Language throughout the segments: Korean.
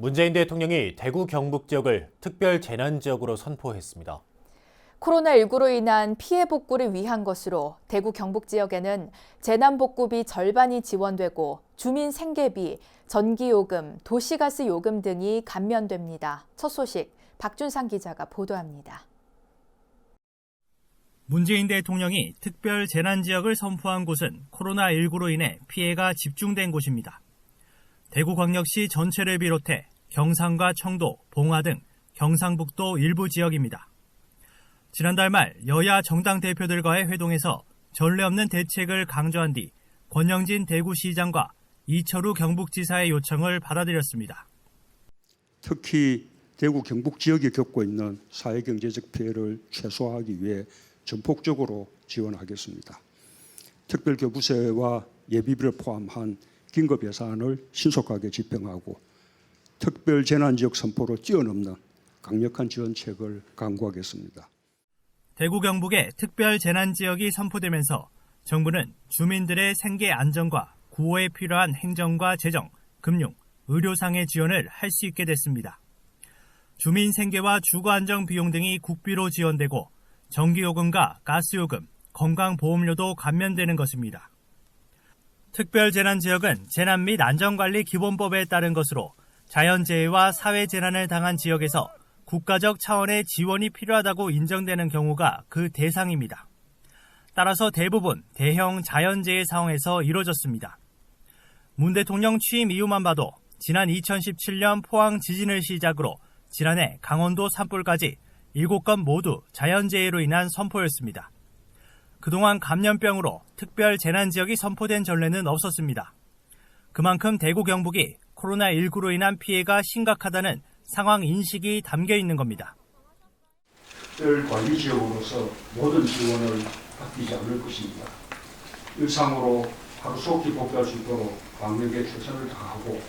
문재인 대통령이 대구 경북 지역을 특별 재난 지역으로 선포했습니다. 코로나19로 인한 피해 복구를 위한 것으로 대구 경북 지역에는 재난복구비 절반이 지원되고 주민 생계비, 전기요금, 도시가스 요금 등이 감면됩니다. 첫 소식 박준상 기자가 보도합니다. 문재인 대통령이 특별 재난 지역을 선포한 곳은 코로나19로 인해 피해가 집중된 곳입니다. 대구광역시 전체를 비롯해 경상과 청도, 봉화 등 경상북도 일부 지역입니다. 지난달 말 여야 정당 대표들과의 회동에서 전례 없는 대책을 강조한 뒤 권영진 대구시장과 이철우 경북지사의 요청을 받아들였습니다. 특히 대구 경북 지역이 겪고 있는 사회경제적 피해를 최소화하기 위해 전폭적으로 지원하겠습니다. 특별교부세와 예비비를 포함한 긴급 예산을 신속하게 집행하고 특별 재난지역 선포로 뛰어넘는 강력한 지원책을 강구하겠습니다. 대구 경북의 특별 재난지역이 선포되면서 정부는 주민들의 생계 안정과 구호에 필요한 행정과 재정, 금융, 의료상의 지원을 할 수 있게 됐습니다. 주민 생계와 주거 안정 비용 등이 국비로 지원되고 전기요금과 가스요금, 건강보험료도 감면되는 것입니다. 특별재난지역은 재난 및 안전관리 기본법에 따른 것으로 자연재해와 사회재난을 당한 지역에서 국가적 차원의 지원이 필요하다고 인정되는 경우가 그 대상입니다. 따라서 대부분 대형 자연재해 상황에서 이루어졌습니다. 문 대통령 취임 이후만 봐도 지난 2017년 포항 지진을 시작으로 지난해 강원도 산불까지 7건 모두 자연재해로 인한 선포였습니다. 그동안 감염병으로 특별 재난지역이 선포된 전례는 없었습니다. 그만큼 대구 경북이 코로나19로 인한 피해가 심각하다는 상황 인식이 담겨 있는 겁니다. 특별관리지역으로서 모든 지원을 아끼지 않을 것입니다. 일상으로 하루속히 복귀할 수 있도록 방역에 최선을 다하고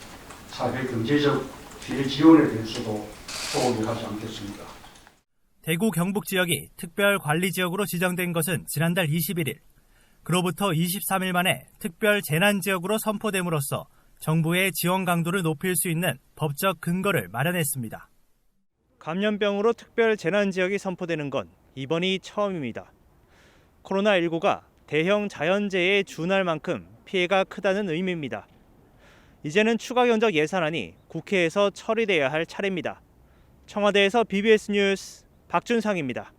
사회 경제적 피해 지원에 대해서도 소홀히 하지 않겠습니다. 대구 경북 지역이 특별관리지역으로 지정된 것은 지난달 21일. 그로부터 23일 만에 특별 재난지역으로 선포됨으로써 정부의 지원 강도를 높일 수 있는 법적 근거를 마련했습니다. 감염병으로 특별 재난지역이 선포되는 건 이번이 처음입니다. 코로나19가 대형 자연재해에 준할 만큼 피해가 크다는 의미입니다. 이제는 추가 견적 예산안이 국회에서 처리돼야 할 차례입니다. 청와대에서 BBS 뉴스 박준상입니다.